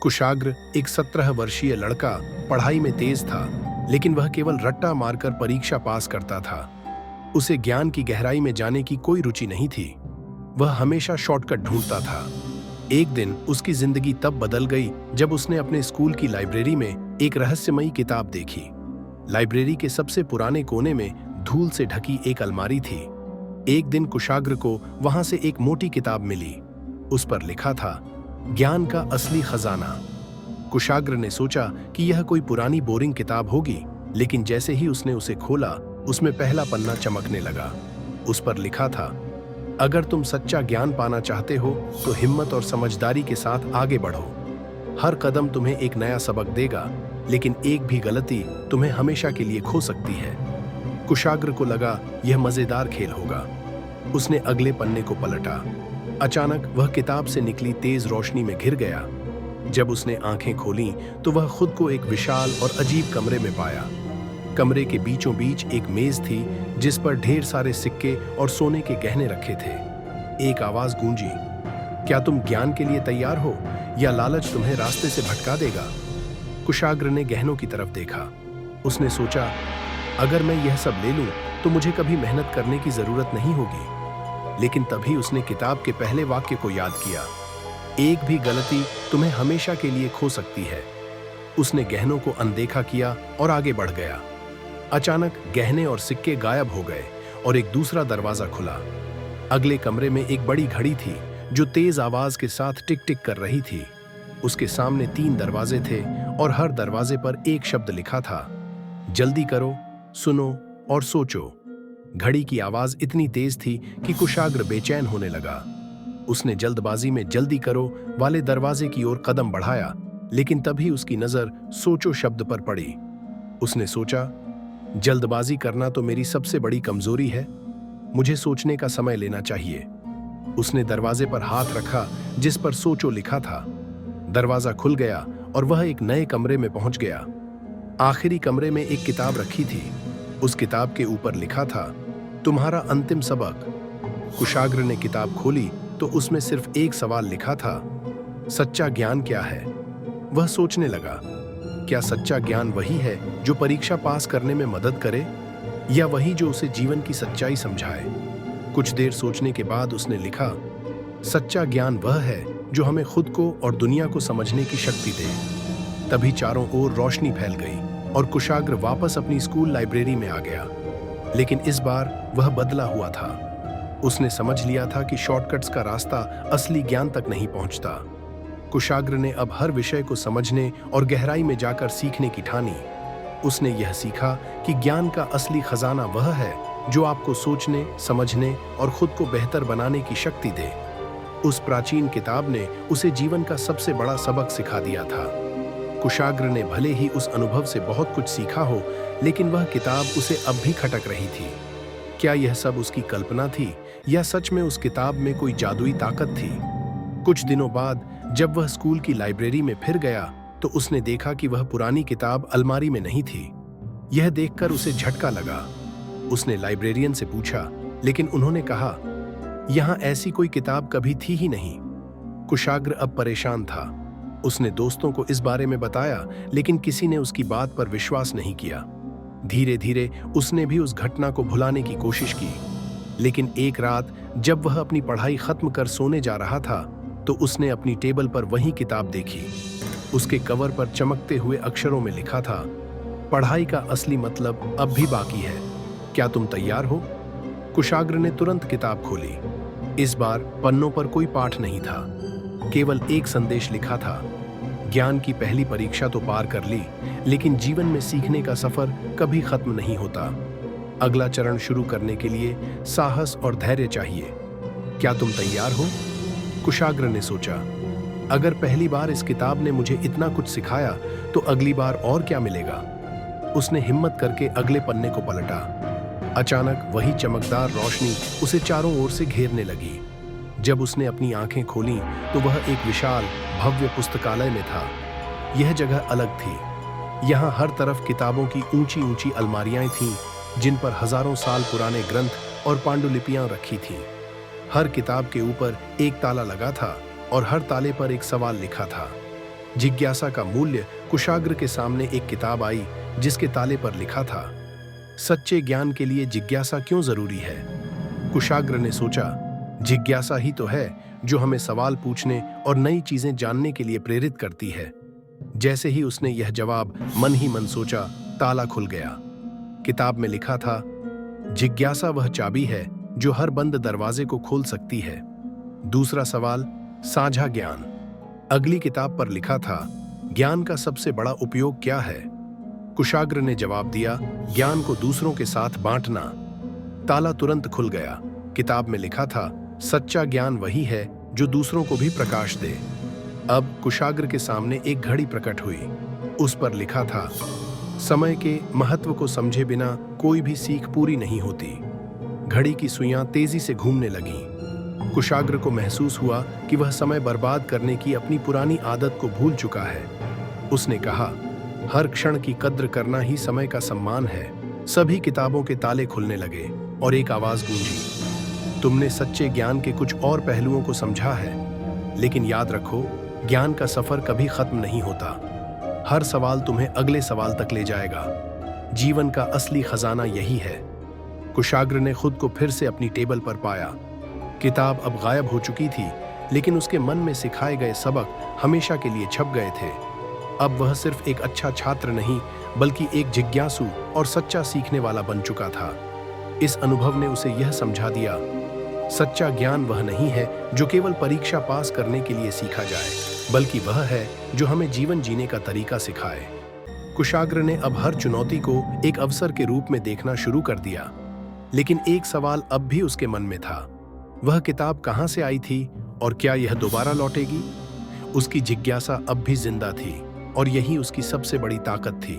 कुशाग्र एक 17 वर्षीय लड़का पढ़ाई में तेज था, लेकिन वह केवल रट्टा मारकर परीक्षा पास करता था। उसे ज्ञान की गहराई में जाने की कोई रुचि नहीं थी। वह हमेशा शॉर्टकट ढूंढता था। एक दिन उसकी जिंदगी तब बदल गई जब उसने अपने स्कूल की लाइब्रेरी में एक रहस्यमयी किताब देखी। लाइब्रेरी के सबसे पुराने कोने में धूल से ढकी एक अलमारी थी। एक दिन कुशाग्र को वहां से एक मोटी किताब मिली। उस पर लिखा था, ज्ञान का असली खजाना। कुशाग्र ने सोचा कि यह कोई पुरानी बोरिंग किताब होगी, लेकिन जैसे ही उसने उसे खोला, उसमें पहला पन्ना चमकने लगा। उस पर लिखा था, अगर तुम सच्चा ज्ञान पाना चाहते हो तो हिम्मत और समझदारी के साथ आगे बढ़ो। हर कदम तुम्हें एक नया सबक देगा, लेकिन एक भी गलती तुम्हें हमेशा के लिए खो सकती है। कुशाग्र को लगा यह मजेदार खेल होगा। उसने अगले पन्ने को पलटा। अचानक वह किताब से निकली तेज रोशनी में घिर गया। जब उसने आंखें खोलीं तो वह खुद को एक विशाल और अजीब कमरे में पाया। कमरे के बीचों बीच एक मेज थी, जिस पर ढेर सारे सिक्के और सोने के गहने रखे थे। एक आवाज गूंजी, क्या तुम ज्ञान के लिए तैयार हो या लालच तुम्हें रास्ते से भटका देगा? कुशाग्र ने गहनों की तरफ देखा। उसने सोचा, अगर मैं यह सब ले लूं तो मुझे कभी मेहनत करने की जरूरत नहीं होगी। लेकिन तभी उसने किताब के पहले वाक्य को याद किया, एक भी गलती तुम्हें हमेशा के लिए खो सकती है। उसने गहनों को अनदेखा किया और आगे बढ़ गया। अचानक गहने और सिक्के गायब हो गए और एक दूसरा दरवाजा खुला। अगले कमरे में एक बड़ी घड़ी थी जो तेज आवाज के साथ टिक टिक कर रही थी। उसके सामने 3 दरवाजे थे और हर दरवाजे पर एक शब्द लिखा था, जल्दी करो, सुनो और सोचो। घड़ी की आवाज इतनी तेज थी कि कुशाग्र बेचैन होने लगा। उसने जल्दबाजी में जल्दी करो वाले दरवाजे की ओर कदम बढ़ाया, लेकिन तभी उसकी नजर सोचो शब्द पर पड़ी। उसने सोचा, जल्दबाजी करना तो मेरी सबसे बड़ी कमजोरी है। मुझे सोचने का समय लेना चाहिए। उसने दरवाजे पर हाथ रखा जिस पर सोचो लिखा था। दरवाजा खुल गया और वह एक नए कमरे में पहुंच गया। आखिरी कमरे में एक किताब रखी थी। उस किताब के ऊपर लिखा था, तुम्हारा अंतिम सबक। कुशाग्र ने किताब खोली तो उसमें सिर्फ एक सवाल लिखा था, सच्चा ज्ञान क्या है? वह सोचने लगा, क्या सच्चा ज्ञान वही है जो परीक्षा पास करने में मदद करे, या वही जो उसे जीवन की सच्चाई समझाए? कुछ देर सोचने के बाद उसने लिखा, सच्चा ज्ञान वह है जो हमें खुद को और दुनिया को समझने की शक्ति दे। तभी चारों ओर रोशनी फैल गई और कुशाग्र वापस अपनी स्कूल लाइब्रेरी में आ गया। लेकिन इस बार वह बदला हुआ था। उसने समझ लिया था कि शॉर्टकट्स का रास्ता असली ज्ञान तक नहीं पहुंचता। कुशाग्र ने अब हर विषय को समझने और गहराई में जाकर सीखने की ठानी। उसने यह सीखा कि ज्ञान का असली खजाना वह है जो आपको सोचने, समझने और खुद को बेहतर बनाने की शक्ति दे। उस प्राचीन किताब ने उसे जीवन का सबसे बड़ा सबक सिखा दिया था। कुशाग्र ने भले ही उस अनुभव से बहुत कुछ सीखा हो, लेकिन वह किताब उसे अब भी खटक रही थी। क्या यह सब उसकी कल्पना थी या सच में उस किताब में कोई जादुई ताकत थी? कुछ दिनों बाद जब वह स्कूल की लाइब्रेरी में फिर गया तो उसने देखा कि वह पुरानी किताब अलमारी में नहीं थी। यह देखकर उसे झटका लगा। उसने लाइब्रेरियन से पूछा, लेकिन उन्होंने कहा, यहाँ ऐसी कोई किताब कभी थी ही नहीं। कुशाग्र अब परेशान था। उसने दोस्तों को इस बारे में बताया, लेकिन किसी ने उसकी बात पर विश्वास नहीं किया। धीरे धीरे उसने भी उस घटना को भुलाने की कोशिश की। लेकिन एक रात जब वह अपनी पढ़ाई खत्म कर सोने जा रहा था तो उसने अपनी टेबल पर वही किताब देखी। उसके कवर पर चमकते हुए अक्षरों में लिखा था, पढ़ाई का असली मतलब अब भी बाकी है, क्या तुम तैयार हो? कुशाग्र ने तुरंत किताब खोली। इस बार पन्नों पर कोई पाठ नहीं था, केवल एक संदेश लिखा था, ज्ञान की पहली परीक्षा तो पार कर ली, लेकिन जीवन में सीखने का सफर कभी खत्म नहीं होता। अगला चरण शुरू करने के लिए साहस और धैर्य चाहिए। क्या तुम तैयार हो? कुशाग्र ने सोचा, अगर पहली बार इस किताब ने मुझे इतना कुछ सिखाया तो अगली बार और क्या मिलेगा? उसने हिम्मत करके अगले पन्ने को पलटा। अचानक वही चमकदार रोशनी उसे चारों ओर से घेरने लगी। जब उसने अपनी आंखें खोलीं तो वह एक विशाल भव्य पुस्तकालय में था। यह जगह अलग थी। यहाँ हर तरफ किताबों की ऊंची ऊंची अलमारियां थीं, जिन पर हजारों साल पुराने ग्रंथ और पांडुलिपियां रखी थीं। हर किताब के ऊपर एक ताला लगा था और हर ताले पर एक सवाल लिखा था। जिज्ञासा का मूल्य। कुशाग्र के सामने एक किताब आई जिसके ताले पर लिखा था, सच्चे ज्ञान के लिए जिज्ञासा क्यों जरूरी है। कुशाग्र ने सोचा, जिज्ञासा ही तो है जो हमें सवाल पूछने और नई चीजें जानने के लिए प्रेरित करती है। जैसे ही उसने यह जवाब मन ही मन सोचा, ताला खुल गया। किताब में लिखा था, जिज्ञासा वह चाबी है जो हर बंद दरवाजे को खोल सकती है। दूसरा सवाल, साझा ज्ञान। अगली किताब पर लिखा था, ज्ञान का सबसे बड़ा उपयोग क्या है। कुशाग्र ने जवाब दिया, ज्ञान को दूसरों के साथ बांटना। ताला तुरंत खुल गया। किताब में लिखा था, सच्चा ज्ञान वही है जो दूसरों को भी प्रकाश दे। अब कुशाग्र के सामने एक घड़ी प्रकट हुई। उस पर लिखा था, समय के महत्व को समझे बिना कोई भी सीख पूरी नहीं होती। घड़ी की सुइयां तेजी से घूमने लगीं। कुशाग्र को महसूस हुआ कि वह समय बर्बाद करने की अपनी पुरानी आदत को भूल चुका है। उसने कहा, हर क्षण की कद्र करना ही समय का सम्मान है। सभी किताबों के ताले खुलने लगे और एक आवाज गूंजी, तुमने सच्चे ज्ञान के कुछ और पहलुओं को समझा है, लेकिन याद रखो, ज्ञान का सफर कभी खत्म नहीं होता। हर सवाल तुम्हें अगले सवाल तक ले जाएगा। जीवन का असली खजाना यही है। कुशाग्र ने खुद को फिर से अपनी टेबल पर पाया। किताब अब गायब हो चुकी थी, लेकिन उसके मन में सिखाए गए सबक हमेशा के लिए छप गए थे। अब वह सिर्फ एक अच्छा छात्र नहीं, बल्कि एक जिज्ञासु और सच्चा सीखने वाला बन चुका था। इस अनुभव ने उसे यह समझा दिया, सच्चा ज्ञान वह नहीं है जो केवल परीक्षा पास करने के लिए सीखा जाए, बल्कि वह है जो हमें जीवन जीने का तरीका सिखाए। कुशाग्र ने अब हर चुनौती को एक अवसर के रूप में देखना शुरू कर दिया, लेकिन एक सवाल अब भी उसके मन में था, वह किताब कहाँ से आई थी और क्या यह दोबारा लौटेगी। उसकी जिज्ञासा अब भी जिंदा थी और यही उसकी सबसे बड़ी ताकत थी।